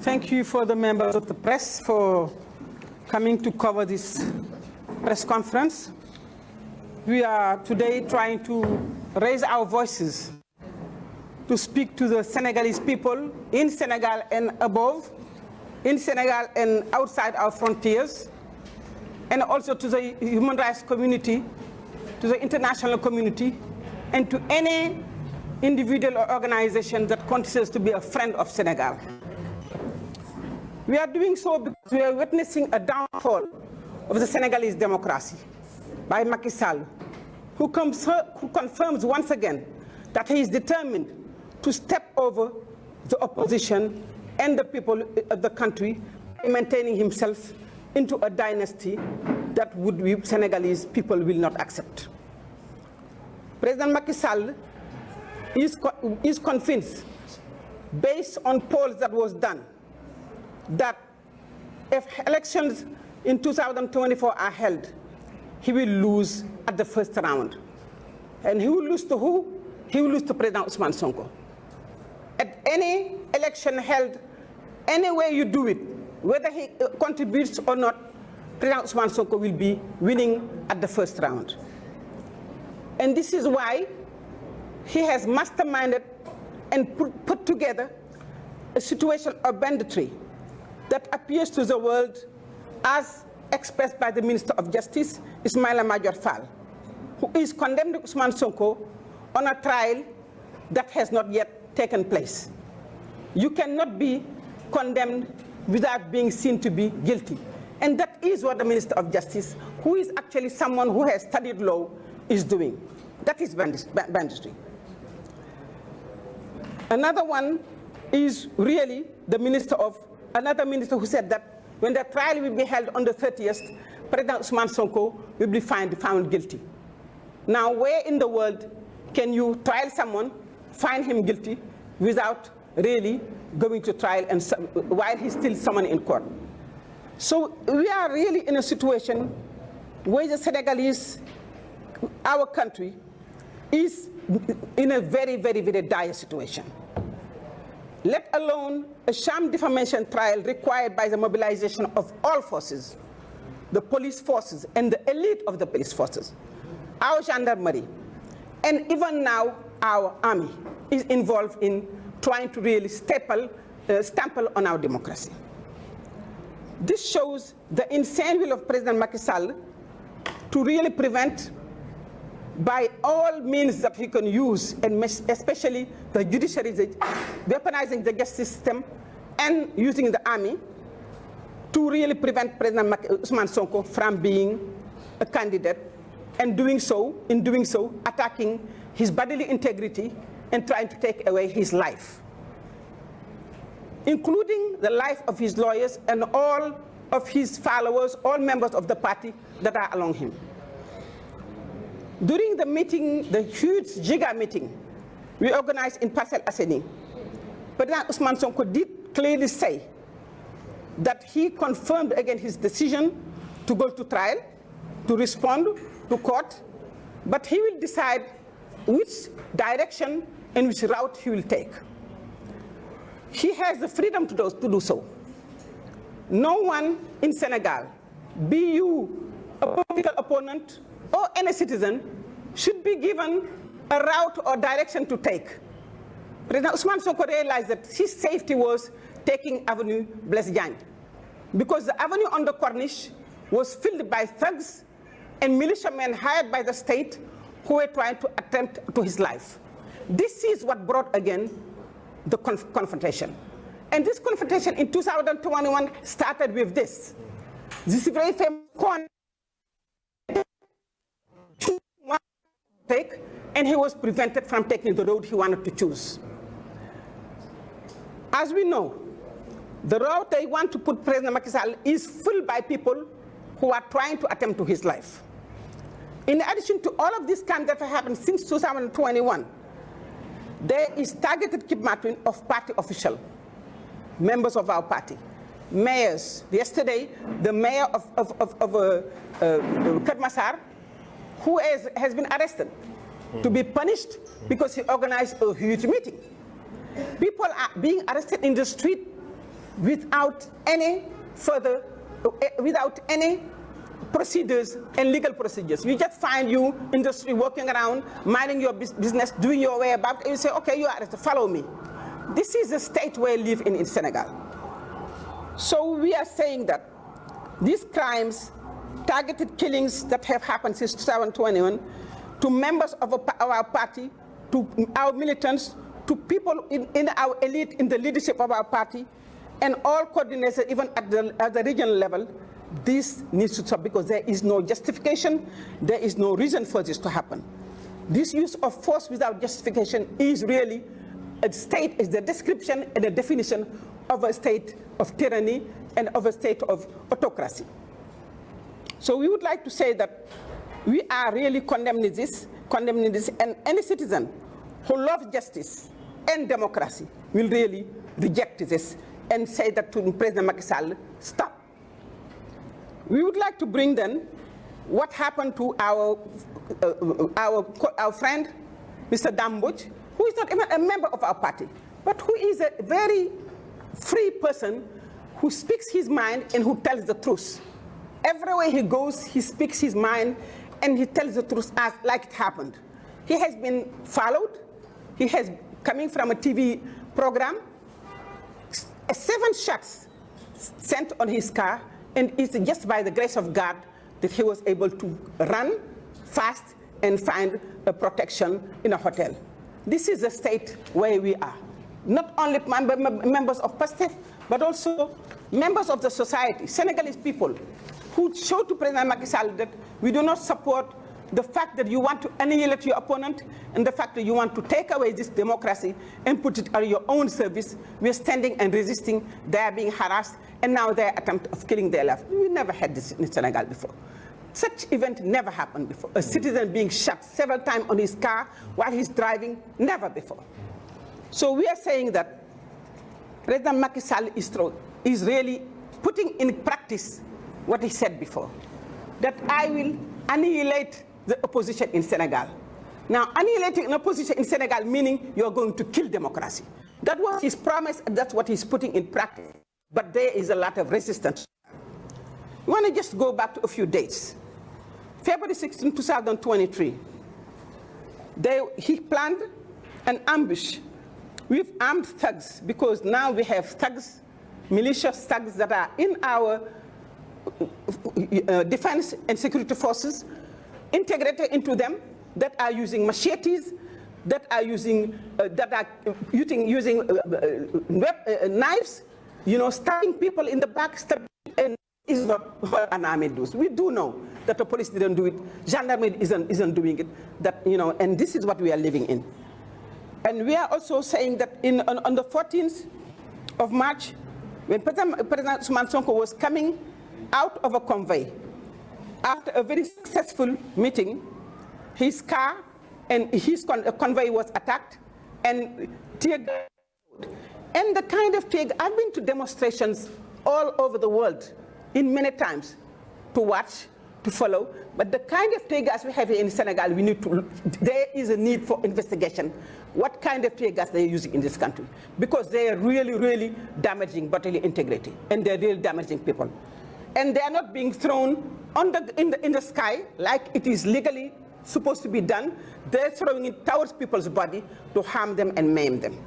Thank you for the members of the press for coming to cover this press conference. We are today trying to raise our voices to speak to the Senegalese people in Senegal and above, in Senegal and outside our frontiers, and also to the human rights community, to the international community, and to any individual or organization that considers to be a friend of Senegal. We are doing so because we are witnessing a downfall of the Senegalese democracy by Macky Sall, who confirms once again that he is determined to step over the opposition and the people of the country, maintaining himself into a dynasty that we Senegalese people will not accept. President Macky Sall is convinced, based on polls that was done, that if elections in 2024 are held, he will lose at the first round. And he will lose to who? He will lose to President Ousmane Sonko. At any election held, any way you do it, whether he contributes or not, President Ousmane Sonko will be winning at the first round. And this is why he has masterminded and put together a situation of banditry that appears to the world as expressed by the Minister of Justice, Ismaïla Madior Fall, who is condemning Ousmane Sonko on a trial that has not yet taken place. You cannot be condemned without being seen to be guilty. And that is what the Minister of Justice, who is actually someone who has studied law, is doing. That is banditry. Another one is really another minister who said that when the trial will be held on the 30th, President Ousmane Sonko will be found guilty. Now, where in the world can you trial someone, find him guilty, without really going to trial and while he's still summoned in court? So we are really in a situation where the Senegalese, our country, is in a very, very, very dire situation. Let alone a sham defamation trial required by the mobilization of all forces, the police forces and the elite of the police forces, our gendarmerie, and even now our army is involved in trying to really stample on our democracy. This shows the insane will of President Macky Sall to really prevent, by all means that he can use, and especially the judiciary, weaponizing the justice system and using the army, to really prevent President Ousmane Sonko from being a candidate, and in doing so, attacking his bodily integrity and trying to take away his life, including the life of his lawyers and all of his followers, all members of the party that are along him. During the meeting, the huge Giga meeting we organized in Parcelles Assainies, President Ousmane Sonko did clearly say that he confirmed again his decision to go to trial, to respond to court, but he will decide which direction and which route he will take. He has the freedom to do so. No one in Senegal, be you a political opponent or any citizen, should be given a route or direction to take. President Ousmane Sonko realized that his safety was taking Avenue Blaise Diagne, because the avenue on the Corniche was filled by thugs and militiamen hired by the state who were trying to attempt to his life. This is what brought again the confrontation. And this confrontation in 2021 started with this. This very famous corner, and he was prevented from taking the road he wanted to choose. As we know, the road they want to put President Macky Sall is filled by people who are trying to attempt to his life. In addition to all of these crimes that have happened since 2021, there is targeted kidnapping of party officials, members of our party, mayors. Yesterday, the mayor of Kermassar, who has been arrested to be punished because he organized a huge meeting. People are being arrested in the street without any further, without any procedures and legal procedures. We just find you in the street walking around, minding your business, doing your way about, and you say, okay, you are arrested, follow me. This is the state we live in Senegal. So we are saying that these crimes, targeted killings that have happened since 2021, to members of our party, to our militants, to people in our elite, in the leadership of our party, and all coordinators, even at the regional level, this needs to stop because there is no justification, there is no reason for this to happen. This use of force without justification is really a state, is the description and the definition of a state of tyranny and of a state of autocracy. So we would like to say that we are really condemning this, and any citizen who loves justice and democracy will really reject this and say that to President Macky Sall, stop. We would like to bring then what happened to our friend, Mr. Damboj, who is not even a member of our party, but who is a very free person who speaks his mind and who tells the truth. Everywhere he goes, he speaks his mind and he tells the truth as like it happened. He has been followed. He has, coming from a TV program, 7 shots sent on his car, and it's just by the grace of God that he was able to run fast and find a protection in a hotel. This is the state where we are. Not only members of Pastef, but also members of the society, Senegalese people, who show to President Macky Sall that we do not support the fact that you want to annihilate your opponent and the fact that you want to take away this democracy and put it on your own service. We are standing and resisting. They are being harassed, and now their attempt of killing their life. We never had this in Senegal before. Such event never happened before. A citizen being shot several times on his car while he's driving, never before. So we are saying that President Macky Sall is really putting in practice what he said before, that I will annihilate the opposition in Senegal. Now, annihilating an opposition in Senegal meaning you're going to kill democracy. That was his promise, and that's what he's putting in practice. But there is a lot of resistance. We want to just go back to a few dates. February 16, 2023, he planned an ambush with armed thugs, because now we have thugs, malicious thugs that are in our defense and security forces, integrated into them, that are using machetes, that are using knives, stabbing people in the back, and is not what an army does. We do know that the police didn't do it, gendarmerie isn't doing it, and this is what we are living in. And we are also saying that on the 14th of March, when President Ousmane Sonko was coming out of a convoy, after a very successful meeting, his car and his convoy was attacked, and tear gas. And the kind of tear gas, I've been to demonstrations all over the world, in many times, to watch, to follow, but the kind of tear gas we have here in Senegal, there is a need for investigation. What kind of tear gas they're using in this country? Because they are really, really damaging bodily integrity, and they're really damaging people. And they are not being thrown in the sky like it is legally supposed to be done. They're throwing it towards people's body to harm them and maim them.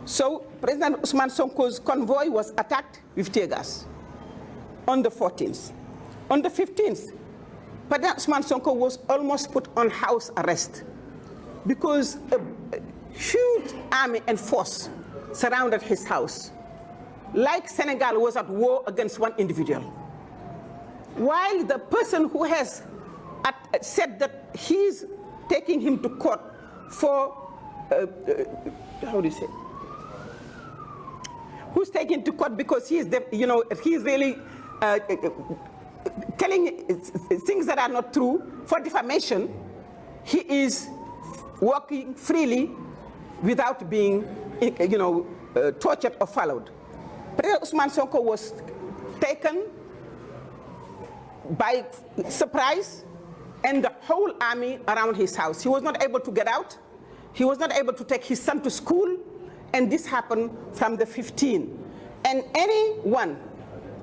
So President Ousmane Sonko's convoy was attacked with tear gas on the 14th. On the 15th, President Ousmane Sonko was almost put on house arrest because a huge army and force surrounded his house. Like Senegal was at war against one individual. While the person who has said that he's taking him to court for, how do you say? Who's taken to court because he's really telling things that are not true for defamation, he is walking freely without being, tortured or followed. President Ousmane Sonko was taken by surprise, and the whole army around his house. He was not able to get out. He was not able to take his son to school, and this happened from the 15th. And anyone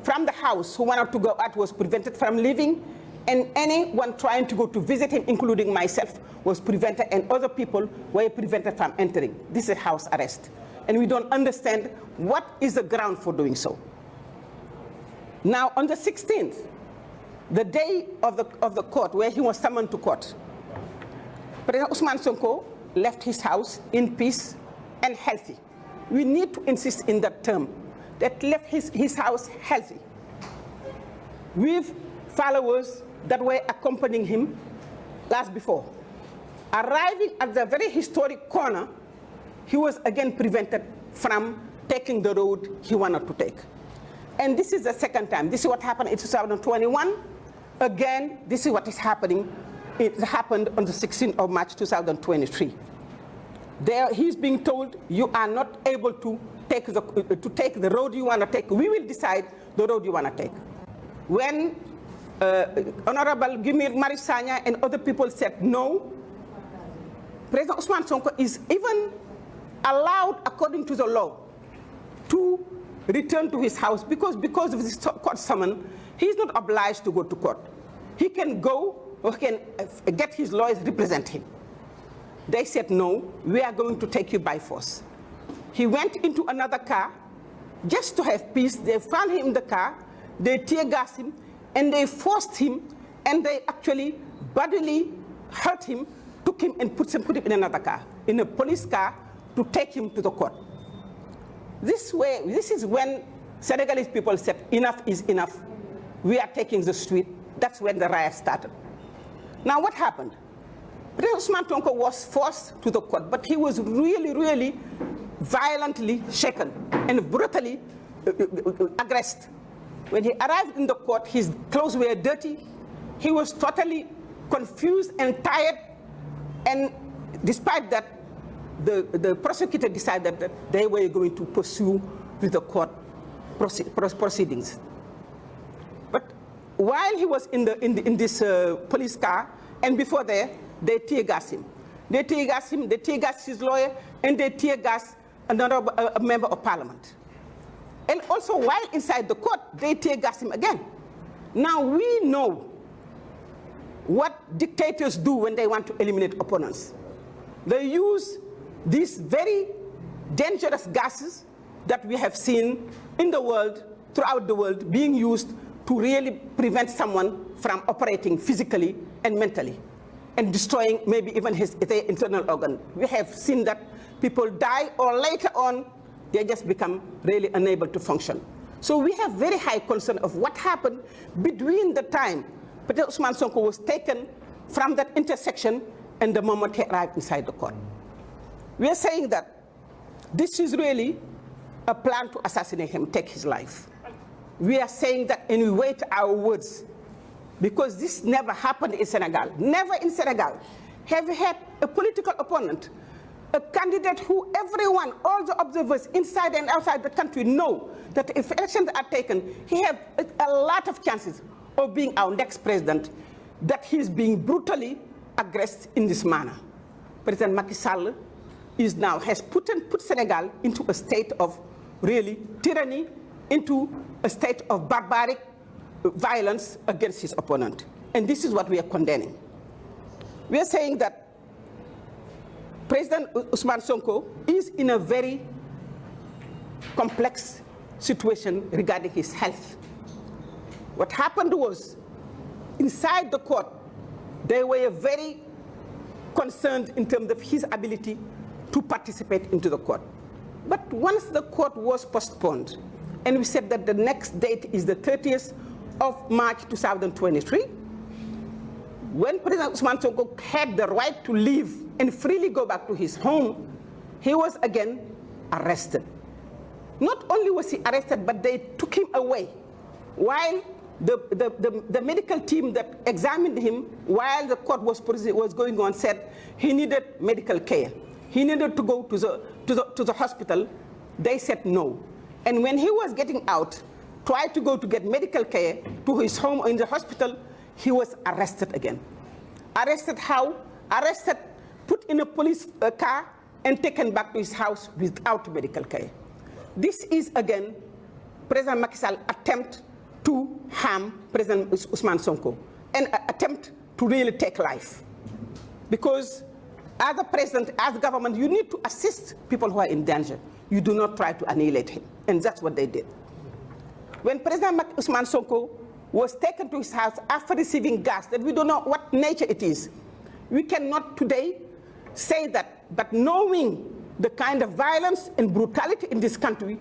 from the house who wanted to go out was prevented from leaving, and anyone trying to go to visit him, including myself, was prevented, and other people were prevented from entering. This is house arrest. And we don't understand what is the ground for doing so. Now, on the 16th, the day of the court, where he was summoned to court, President Ousmane Sonko left his house in peace and healthy. We need to insist in that term, that left his house healthy, with followers that were accompanying him last before. Arriving at the very historic corner, he was again prevented from taking the road he wanted to take. And this is the second time. This is what happened in 2021. Again, this is what is happening. It happened on the 16th of March 2023. There, he's being told, you are not able to take the road you want to take. We will decide the road you want to take. When Honorable Gimir Marisanya and other people said no, President Ousmane Sonko is even allowed, according to the law, to return to his house because of this court summon. He's not obliged to go to court. He can go or can get his lawyers represent him. They said, no, we are going to take you by force. He went into another car just to have peace. They found him in the car, they tear gassed him, and they forced him, and they actually bodily hurt him, took him and put him in another car, in a police car, to take him to the court. This is when Senegalese people said, enough is enough. We are taking the street. That's when the riot started. Now what happened? President Ousmane Sonko was forced to the court, but he was really, really violently shaken and brutally aggressed. When he arrived in the court, his clothes were dirty. He was totally confused and tired. And despite that, the prosecutor decided that they were going to pursue with the court proceedings. But while he was in this police car, and before there, they tear gassed him. They tear gassed him, they tear gassed his lawyer, and they tear gassed another member of parliament. And also, while inside the court, they tear gassed him again. Now we know what dictators do when they want to eliminate opponents. They use these very dangerous gases that we have seen in the world, throughout the world, being used to really prevent someone from operating physically and mentally and destroying maybe even their internal organ. We have seen that people die, or later on, they just become really unable to function. So we have very high concern of what happened between the time President Ousmane Sonko was taken from that intersection and the moment he arrived inside the court. We are saying that this is really a plan to assassinate him, take his life. We are saying that, and we wait our words, because this never happened in Senegal. Never in Senegal have we had a political opponent, a candidate who everyone, all the observers inside and outside the country know that if elections are taken, he has a lot of chances of being our next president, that he's being brutally aggressed in this manner. President Macky Sall has put Senegal into a state of really tyranny, into a state of barbaric violence against his opponent. And this is what we are condemning. We are saying that President Ousmane Sonko is in a very complex situation regarding his health. What happened was, inside the court, they were very concerned in terms of his ability to participate into the court. But once the court was postponed, and we said that the next date is the 30th of March 2023, when President Ousmane Sonko had the right to leave and freely go back to his home, he was again arrested. Not only was he arrested, but they took him away while the medical team that examined him while the court was going on said he needed medical care. He needed to go to the hospital. They said no. And when he was getting out, tried to go to get medical care to his home or in the hospital, he was arrested again. Arrested how? Arrested, put in a police car, and taken back to his house without medical care. This is, again, President Macky Sall's attempt to harm President Ousmane Sonko, an attempt to really take life. Because as a president, as a government, you need to assist people who are in danger. You do not try to annihilate him, and that's what they did. When President Ousmane Sonko was taken to his house after receiving gas that we don't know what nature it is, we cannot today say that, but knowing the kind of violence and brutality in this country,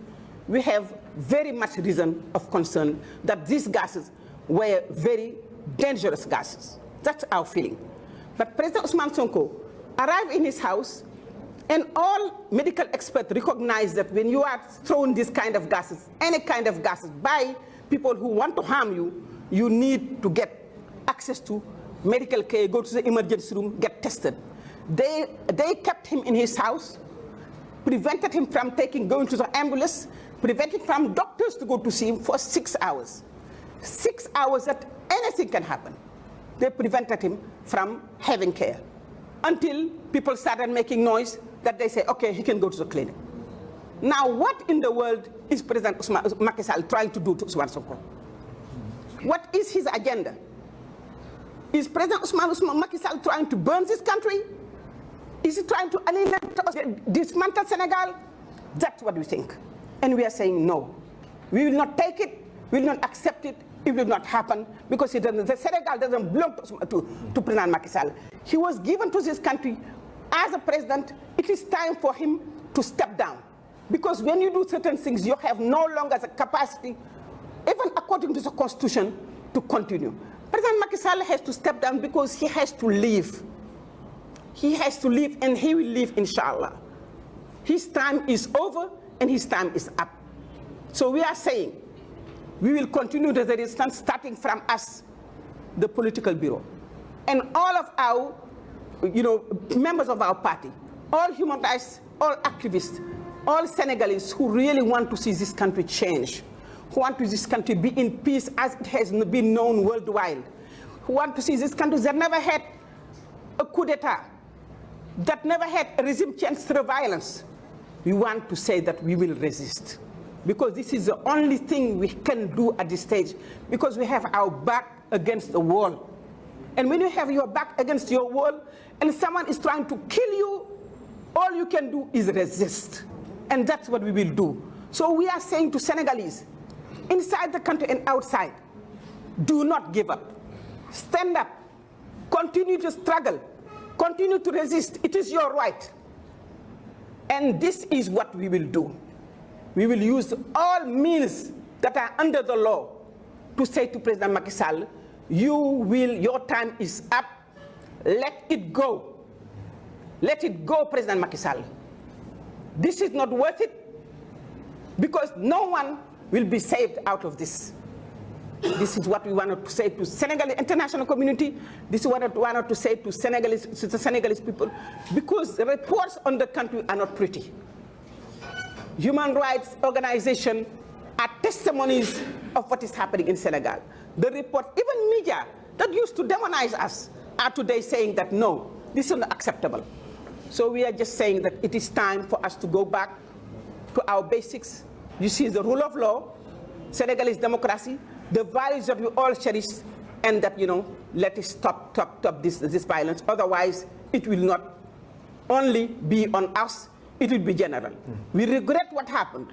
we have very much reason of concern that these gases were very dangerous gases. That's our feeling. But President Ousmane Sonko arrived in his house, and all medical experts recognize that when you are thrown this kind of gases, any kind of gases, by people who want to harm you, you need to get access to medical care, go to the emergency room, get tested. They kept him in his house, prevented him from going to the ambulance, prevented from doctors to go to see him for 6 hours. 6 hours that anything can happen. They prevented him from having care until people started making noise that they say, okay, he can go to the clinic. Now, what in the world is President Macky Sall trying to do to Ousmane Sonko? What is his agenda? Is President Ousmane Macky Sall trying to burn this country? Is he trying to annihilate, dismantle Senegal? That's what we think. And we are saying no. We will not take it, we will not accept it, it will not happen, because the Senegal doesn't belong to President Macky Sall. He was given to this country as a president. It is time for him to step down. Because when you do certain things, you have no longer the capacity, even according to the Constitution, to continue. President Macky Sall has to step down because he has to leave. He has to leave, and he will leave, inshallah. His time is over, and his time is up. So we are saying, we will continue the resistance, starting from us, the political bureau, and all of our, members of our party, all human rights, all activists, all Senegalese who really want to see this country change, who want to see this country be in peace as it has been known worldwide, who want to see this country that never had a coup d'etat, that never had a regime change through violence. We want to say that we will resist, because this is the only thing we can do at this stage, because we have our back against the wall. And when you have your back against your wall and someone is trying to kill you, all you can do is resist. And that's what we will do. So we are saying to Senegalese, inside the country and outside, do not give up. Stand up. Continue to struggle. Continue to resist. It is your right. And this is what we will do. We will use all means that are under the law to say to President Macky Sall, your time is up. Let it go. Let it go, President Macky Sall. This is not worth it, because no one will be saved out of this. This is what we wanted to say to Senegalese international community. This is what we wanted to say to the Senegalese people, because the reports on the country are not pretty. Human rights organizations are testimonies of what is happening in Senegal. The report, even media that used to demonize us, are today saying that no, this is not acceptable. So we are just saying that it is time for us to go back to our basics. You see, the rule of law, Senegalese democracy, the values that we all cherish, and that, let us stop this violence. Otherwise, it will not only be on us, it will be general. We regret what happened.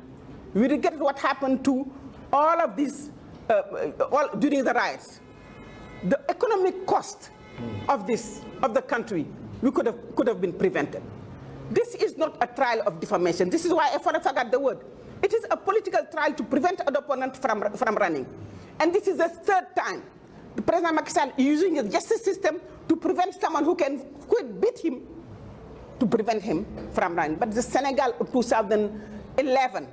We regret what happened to all of this during the riots. The economic cost of the country, we could have been prevented. This is not a trial of defamation. This is why I forgot the word. It is a political trial to prevent an opponent from running. And this is the third time the President Macky Sall is using the justice system to prevent someone who could beat him, to prevent him from running. But the Senegal of 2011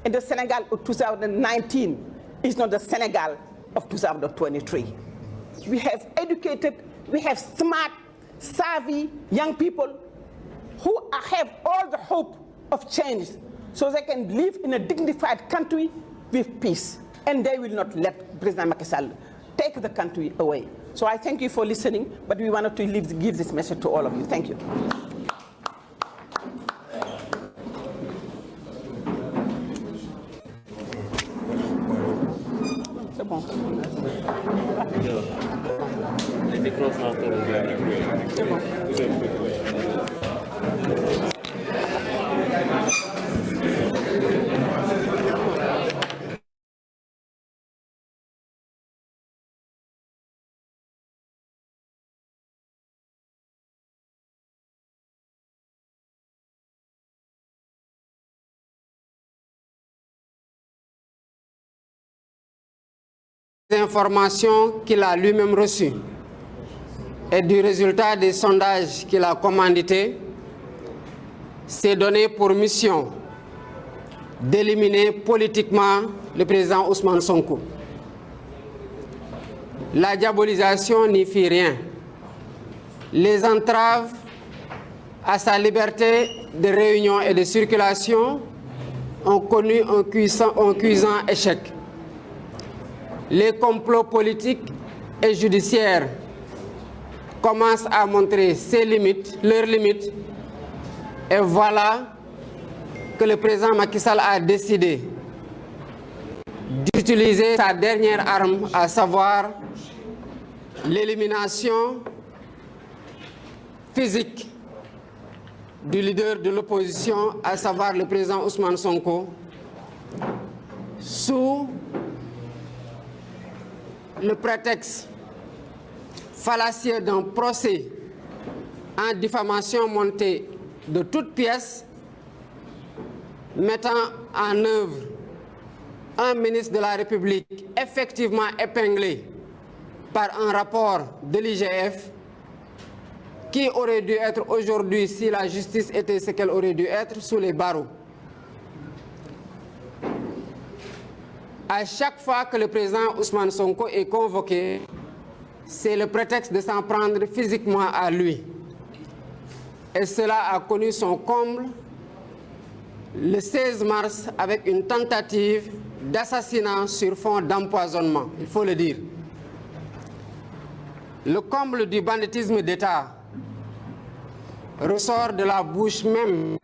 and the Senegal of 2019 is not the Senegal of 2023. We have educated, we have smart, savvy young people who have all the hope of change so they can live in a dignified country with peace. And they will not let President Macky Sall take the country away. So I thank you for listening, but we wanted to give this message to all of you. Thank you. C'est bon. Les micros sont C'est bon. Informations qu'il a lui-même reçues et du résultat des sondages qu'il a commandités, s'est donné pour mission d'éliminer politiquement le président Ousmane Sonko. La diabolisation n'y fit rien. Les entraves à sa liberté de réunion et de circulation ont connu un cuisant échec. Les complots politiques et judiciaires commencent à montrer leurs limites, et voilà que le président Macky Sall a décidé d'utiliser sa dernière arme, à savoir l'élimination physique du leader de l'opposition, à savoir le président Ousmane Sonko, sous le prétexte fallacieux d'un procès en diffamation monté de toutes pièces, mettant en œuvre un ministre de la République effectivement épinglé par un rapport de l'IGF, qui aurait dû être aujourd'hui, si la justice était ce qu'elle aurait dû être, sous les barreaux. À chaque fois que le président Ousmane Sonko est convoqué, c'est le prétexte de s'en prendre physiquement à lui. Et cela a connu son comble le 16 mars avec une tentative d'assassinat sur fond d'empoisonnement, il faut le dire. Le comble du banditisme d'État ressort de la bouche même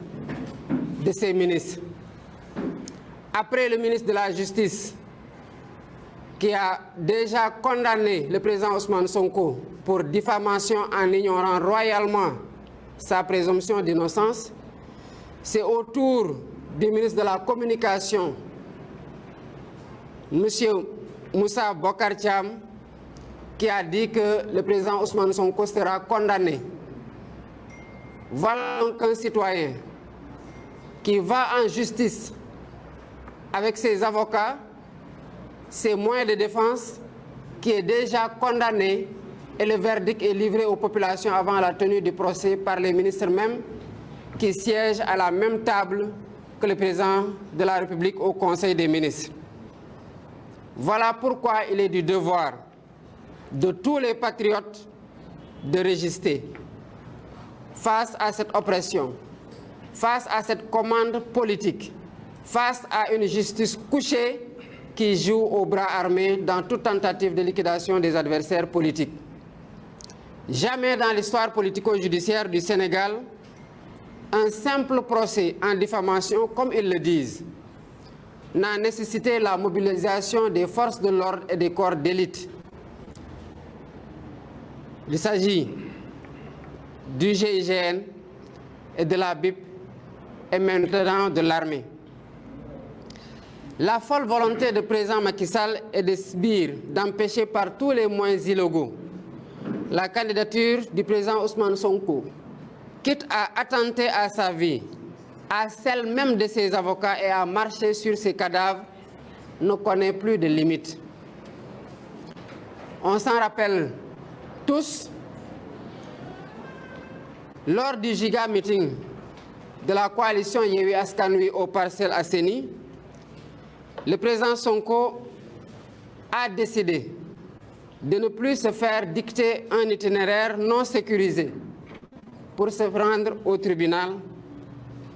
de ses ministres. Après le ministre de la Justice, qui a déjà condamné le président Ousmane Sonko pour diffamation en ignorant royalement sa présomption d'innocence, c'est au tour du ministre de la Communication, M. Moussa Bokar Thiam, qui a dit que le président Ousmane Sonko sera condamné. Voilà donc un citoyen qui va en justice avec ses avocats, ses moyens de défense, qui est déjà condamné, et le verdict est livré aux populations avant la tenue du procès par les ministres même, qui siègent à la même table que le président de la République au Conseil des ministres. Voilà pourquoi il est du devoir de tous les patriotes de résister face à cette oppression, face à cette commande politique, face à une justice couchée qui joue au bras armé dans toute tentative de liquidation des adversaires politiques. Jamais dans l'histoire politico-judiciaire du Sénégal, un simple procès en diffamation, comme ils le disent, n'a nécessité la mobilisation des forces de l'ordre et des corps d'élite. Il s'agit du GIGN et de la BIP et maintenant de l'armée. La folle volonté du président Macky Sall est de sbire, d'empêcher par tous les moyens illégaux la candidature du président Ousmane Sonko, quitte à attenter à sa vie, à celle même de ses avocats et à marcher sur ses cadavres, ne connaît plus de limites. On s'en rappelle tous, lors du giga meeting de la coalition Yewwi Askan Wi aux Parcelles Assainies, le président Sonko a décidé de ne plus se faire dicter un itinéraire non sécurisé pour se rendre au tribunal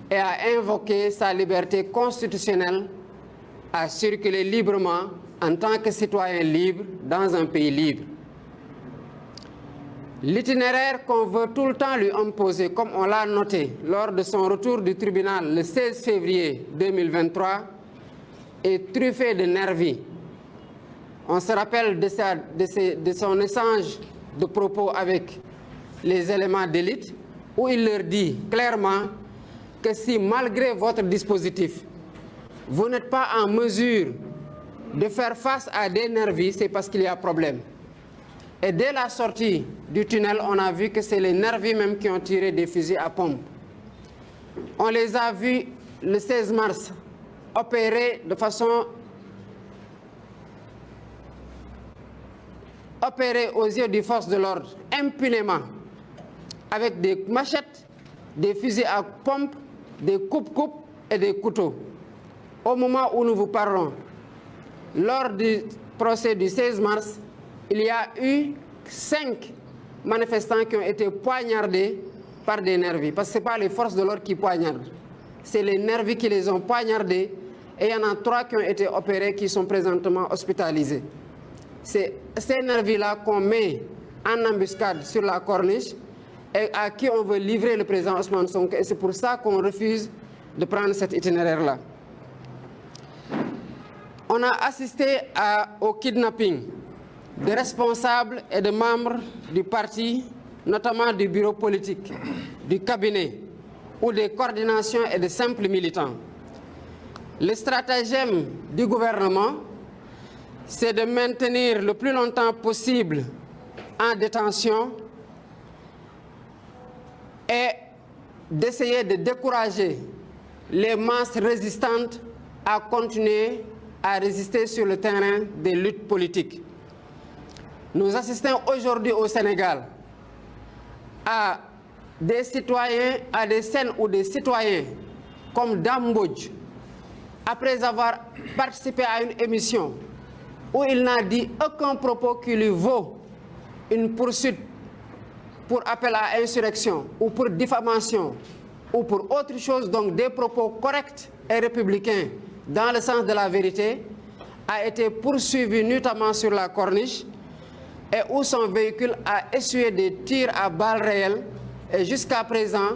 et a invoqué sa liberté constitutionnelle à circuler librement en tant que citoyen libre dans un pays libre. L'itinéraire qu'on veut tout le temps lui imposer, comme on l'a noté lors de son retour du tribunal le 16 février 2023, est truffé de nervis. On se rappelle de son échange de propos avec les éléments d'élite, où il leur dit clairement que si, malgré votre dispositif, vous n'êtes pas en mesure de faire face à des nervis, c'est parce qu'il y a problème. Et dès la sortie du tunnel, on a vu que c'est les nervis même qui ont tiré des fusils à pompe. On les a vus le 16 mars opérer de façon aux yeux des forces de l'ordre impunément avec des machettes, des fusils à pompe, des coupes-coupes et des couteaux. Au moment où nous vous parlons, lors du procès du 16 mars, il y a eu 5 manifestants qui ont été poignardés par des nervis. Parce que ce n'est pas les forces de l'ordre qui poignardent, c'est les nervis qui les ont poignardés. Et il y en a 3 qui ont été opérés, qui sont présentement hospitalisés. C'est ces nervis-là qu'on met en embuscade sur la corniche et à qui on veut livrer le président Ousmane Sonko. Et c'est pour ça qu'on refuse de prendre cet itinéraire-là. On a assisté au kidnapping de responsables et de membres du parti, notamment du bureau politique, du cabinet ou des coordinations et de simples militants. Le stratagème du gouvernement, c'est de maintenir le plus longtemps possible en détention et d'essayer de décourager les masses résistantes à continuer à résister sur le terrain des luttes politiques. Nous assistons aujourd'hui au Sénégal à des citoyens, à des scènes où des citoyens comme Dambodj, après avoir participé à une émission où il n'a dit aucun propos qui lui vaut une poursuite pour appel à insurrection ou pour diffamation ou pour autre chose, donc des propos corrects et républicains dans le sens de la vérité, a été poursuivi notamment sur la corniche et où son véhicule a essuyé des tirs à balles réelles. Et jusqu'à présent,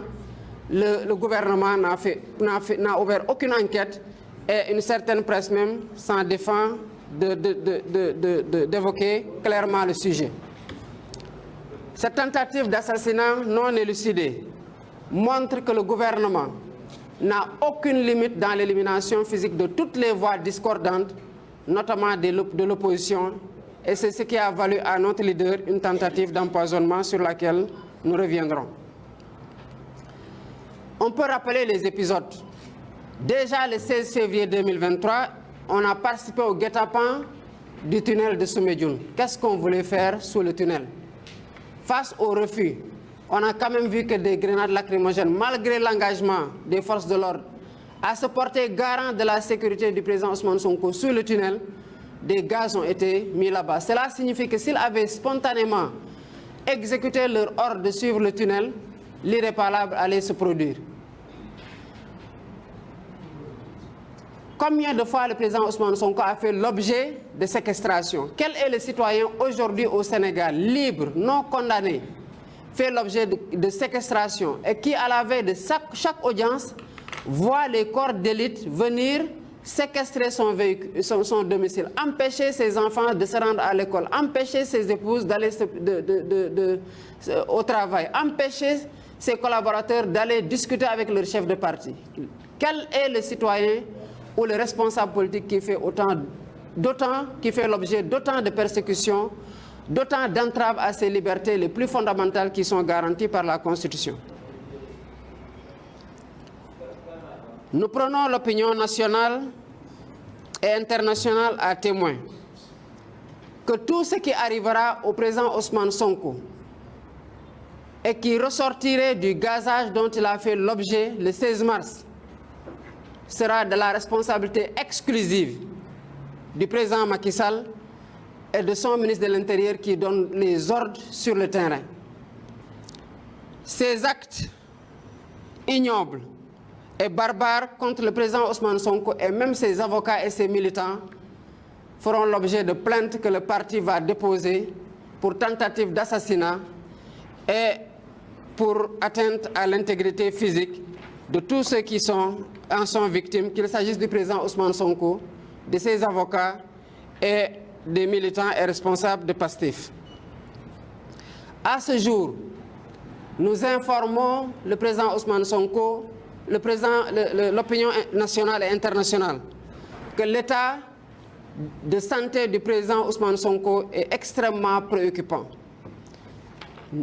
le gouvernement n'a ouvert aucune enquête et une certaine presse même s'en défend d'évoquer clairement le sujet. Cette tentative d'assassinat non élucidée montre que le gouvernement n'a aucune limite dans l'élimination physique de toutes les voix discordantes, notamment de l'opposition, et c'est ce qui a valu à notre leader une tentative d'empoisonnement sur laquelle nous reviendrons. On peut rappeler les épisodes. Déjà le 16 février 2023, on a participé au guet-apens du tunnel de Soumbédioune. Qu'est-ce qu'on voulait faire sous le tunnel? Face au refus, on a quand même vu que des grenades lacrymogènes, malgré l'engagement des forces de l'ordre, à se porter garant de la sécurité du président Ousmane Sonko sous le tunnel, des gaz ont été mis là-bas. Cela signifie que s'ils avaient spontanément exécuté leur ordre de suivre le tunnel, l'irréparable allait se produire. Combien de fois le président Ousmane Sonko a fait l'objet de séquestration? Quel est le citoyen aujourd'hui au Sénégal, libre, non condamné, fait l'objet de séquestration et qui, à la veille de chaque audience, voit les corps d'élite venir séquestrer son véhicule, son domicile, empêcher ses enfants de se rendre à l'école, empêcher ses épouses d'aller au travail, empêcher ses collaborateurs d'aller discuter avec leur chef de parti? Quel est le citoyen ou le responsable politique qui fait qui fait l'objet d'autant de persécutions, d'autant d'entraves à ses libertés les plus fondamentales qui sont garanties par la Constitution? Nous prenons l'opinion nationale et internationale à témoin que tout ce qui arrivera au président Ousmane Sonko et qui ressortirait du gazage dont il a fait l'objet le 16 mars sera de la responsabilité exclusive du président Macky Sall et de son ministre de l'Intérieur qui donne les ordres sur le terrain. Ces actes ignobles et barbares contre le président Ousmane Sonko et même ses avocats et ses militants feront l'objet de plaintes que le parti va déposer pour tentative d'assassinat et pour atteinte à l'intégrité physique de tous ceux qui en sont victimes, qu'il s'agisse du président Ousmane Sonko, de ses avocats et des militants et responsables de Pastef. À ce jour, nous informons le président Ousmane Sonko, l'opinion nationale et internationale, que l'état de santé du président Ousmane Sonko est extrêmement préoccupant.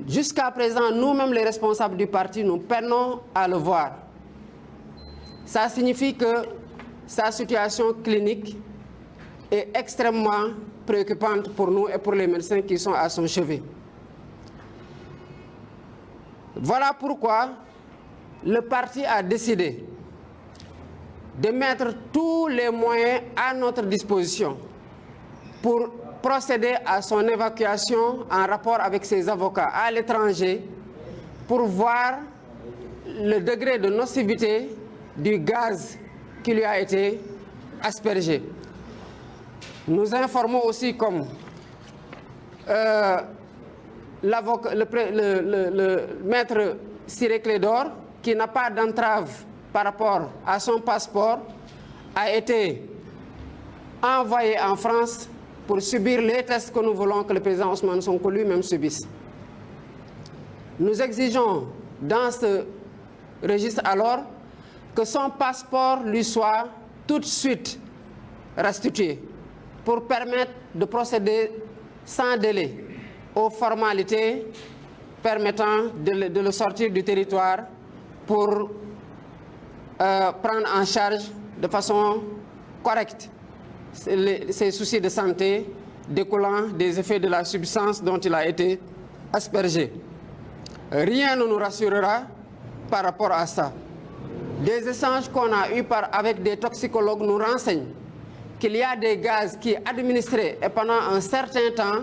Jusqu'à présent, nous-mêmes les responsables du parti, nous peinons à le voir. Ça signifie que sa situation clinique est extrêmement préoccupante pour nous et pour les médecins qui sont à son chevet. Voilà pourquoi le parti a décidé de mettre tous les moyens à notre disposition pour procéder à son évacuation en rapport avec ses avocats à l'étranger pour voir le degré de nocivité du gaz qui lui a été aspergé. Nous informons aussi comme le maître Ciré Clédor, qui n'a pas d'entrave par rapport à son passeport, a été envoyé en France pour subir les tests que nous voulons que le président Ousmane Sonko lui-même subisse. Nous exigeons dans ce registre alors que son passeport lui soit tout de suite restitué pour permettre de procéder sans délai aux formalités permettant de le sortir du territoire pour prendre en charge de façon correcte ses soucis de santé découlant des effets de la substance dont il a été aspergé. Rien ne nous rassurera par rapport à ça. Des échanges qu'on a eus avec des toxicologues nous renseignent qu'il y a des gaz qui, administrés et pendant un certain temps,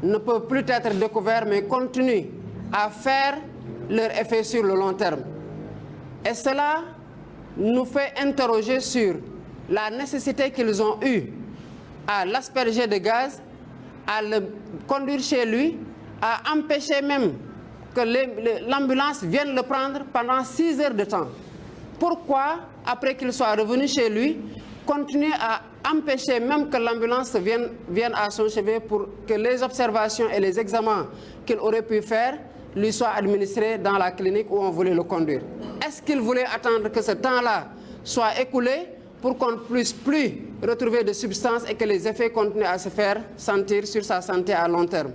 ne peuvent plus être découverts mais continuent à faire leur effet sur le long terme. Et cela nous fait interroger sur la nécessité qu'ils ont eue à l'asperger de gaz, à le conduire chez lui, à empêcher même que l'ambulance vienne le prendre pendant 6 heures de temps. Pourquoi, après qu'il soit revenu chez lui, continuer à empêcher même que l'ambulance vienne à son chevet pour que les observations et les examens qu'il aurait pu faire lui soient administrés dans la clinique où on voulait le conduire? Est-ce qu'il voulait attendre que ce temps-là soit écoulé pour qu'on ne puisse plus retrouver de substances et que les effets continuent à se faire sentir sur sa santé à long terme?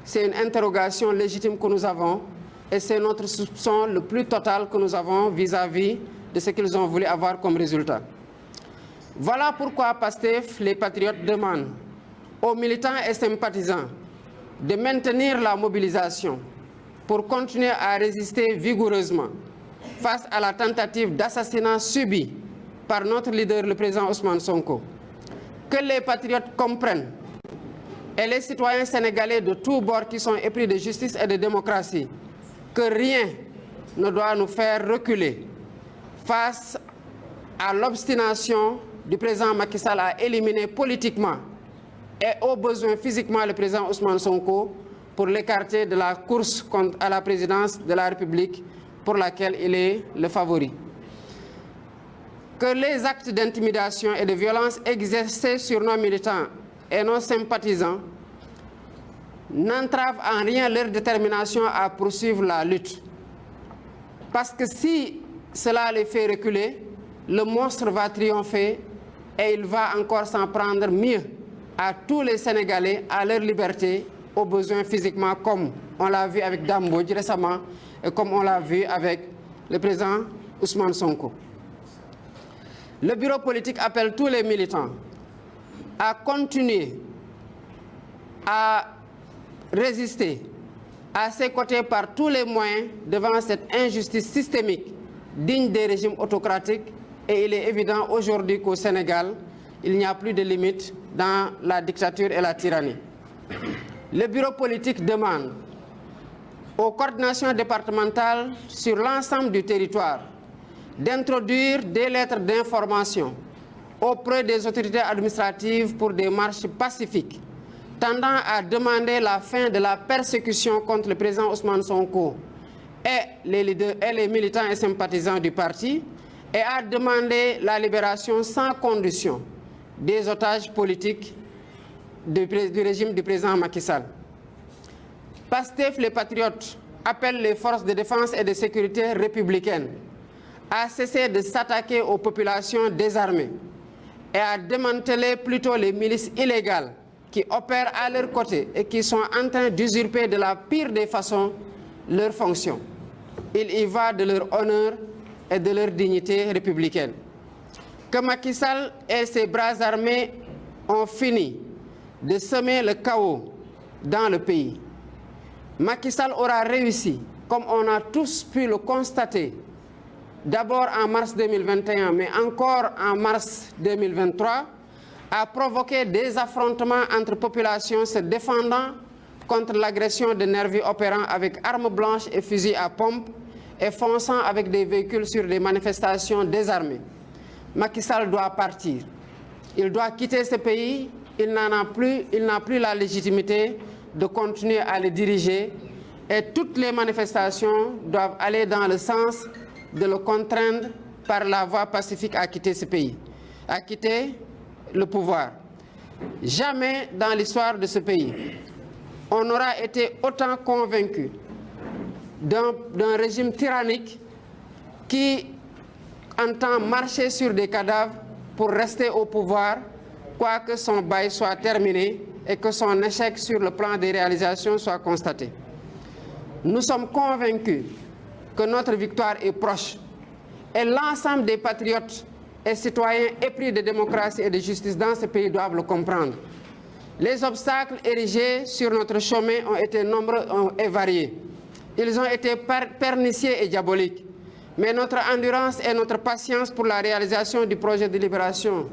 C'est une interrogation légitime que nous avons et c'est notre soupçon le plus total que nous avons vis-à-vis de ce qu'ils ont voulu avoir comme résultat. Voilà pourquoi Pastef, les patriotes, demandent aux militants et sympathisants de maintenir la mobilisation pour continuer à résister vigoureusement face à la tentative d'assassinat subie par notre leader, le président Ousmane Sonko. Que les patriotes comprennent, et les citoyens sénégalais de tous bords qui sont épris de justice et de démocratie, que rien ne doit nous faire reculer face à l'obstination du président Macky Sall à éliminer politiquement et au besoin physiquement le président Ousmane Sonko pour l'écarter de la course à la présidence de la République pour laquelle il est le favori. Que les actes d'intimidation et de violence exercés sur nos militants et nos sympathisants n'entravent en rien leur détermination à poursuivre la lutte. Parce que si cela les fait reculer, le monstre va triompher et il va encore s'en prendre mieux à tous les Sénégalais, à leur liberté, aux besoins physiquement, comme on l'a vu avec Dambodj récemment et comme on l'a vu avec le président Ousmane Sonko. Le bureau politique appelle tous les militants à continuer à résister à ses côtés par tous les moyens devant cette injustice systémique digne des régimes autocratiques. Et il est évident aujourd'hui qu'au Sénégal, il n'y a plus de limite dans la dictature et la tyrannie. Le bureau politique demande aux coordinations départementales sur l'ensemble du territoire d'introduire des lettres d'information auprès des autorités administratives pour des marches pacifiques tendant à demander la fin de la persécution contre le président Ousmane Sonko et les militants et sympathisants du parti et à demander la libération sans condition des otages politiques du régime du président Macky Sall. Pastef, les patriotes, appellent les forces de défense et de sécurité républicaines à cesser de s'attaquer aux populations désarmées et à démanteler plutôt les milices illégales qui opèrent à leur côté et qui sont en train d'usurper de la pire des façons leurs fonctions. Il y va de leur honneur et de leur dignité républicaine. Que Macky Sall et ses bras armés ont fini de semer le chaos dans le pays. Macky Sall aura réussi, comme on a tous pu le constater, d'abord en mars 2021, mais encore en mars 2023, à provoquer des affrontements entre populations se défendant contre l'agression de nervis opérant avec armes blanches et fusils à pompe et fonçant avec des véhicules sur des manifestations désarmées. Macky Sall doit partir. Il doit quitter ce pays. Il n'a plus la légitimité de continuer à le diriger et toutes les manifestations doivent aller dans le sens de le contraindre par la voie pacifique à quitter ce pays, à quitter le pouvoir. Jamais dans l'histoire de ce pays, on n'aura été autant convaincu d'un régime tyrannique qui entend marcher sur des cadavres pour rester au pouvoir, quoique son bail soit terminé et que son échec sur le plan des réalisations soit constaté. Nous sommes convaincus que notre victoire est proche et l'ensemble des patriotes et citoyens épris de démocratie et de justice dans ce pays doivent le comprendre. Les obstacles érigés sur notre chemin ont été nombreux et variés. Ils ont été pernicieux et diaboliques. Mais notre endurance et notre patience pour la réalisation du projet de libération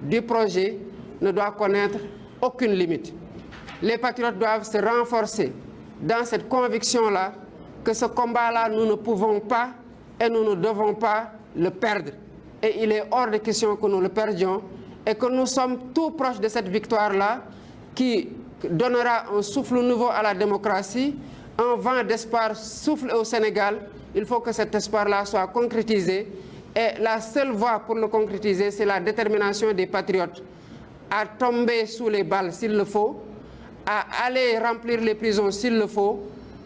du projet ne doit connaître aucune limite. Les patriotes doivent se renforcer dans cette conviction-là que ce combat-là, nous ne pouvons pas et nous ne devons pas le perdre. Et il est hors de question que nous le perdions et que nous sommes tout proches de cette victoire-là qui donnera un souffle nouveau à la démocratie, un vent d'espoir souffle au Sénégal. Il faut que cet espoir-là soit concrétisé et la seule voie pour le concrétiser, c'est la détermination des patriotes à tomber sous les balles s'il le faut, à aller remplir les prisons s'il le faut,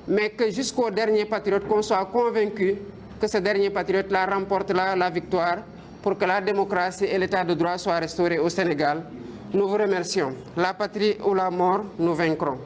mais que jusqu'au dernier patriote, qu'on soit convaincu que ce dernier patriote-là remporte la victoire pour que la démocratie et l'état de droit soient restaurés au Sénégal. Nous vous remercions. La patrie ou la mort, nous vaincrons.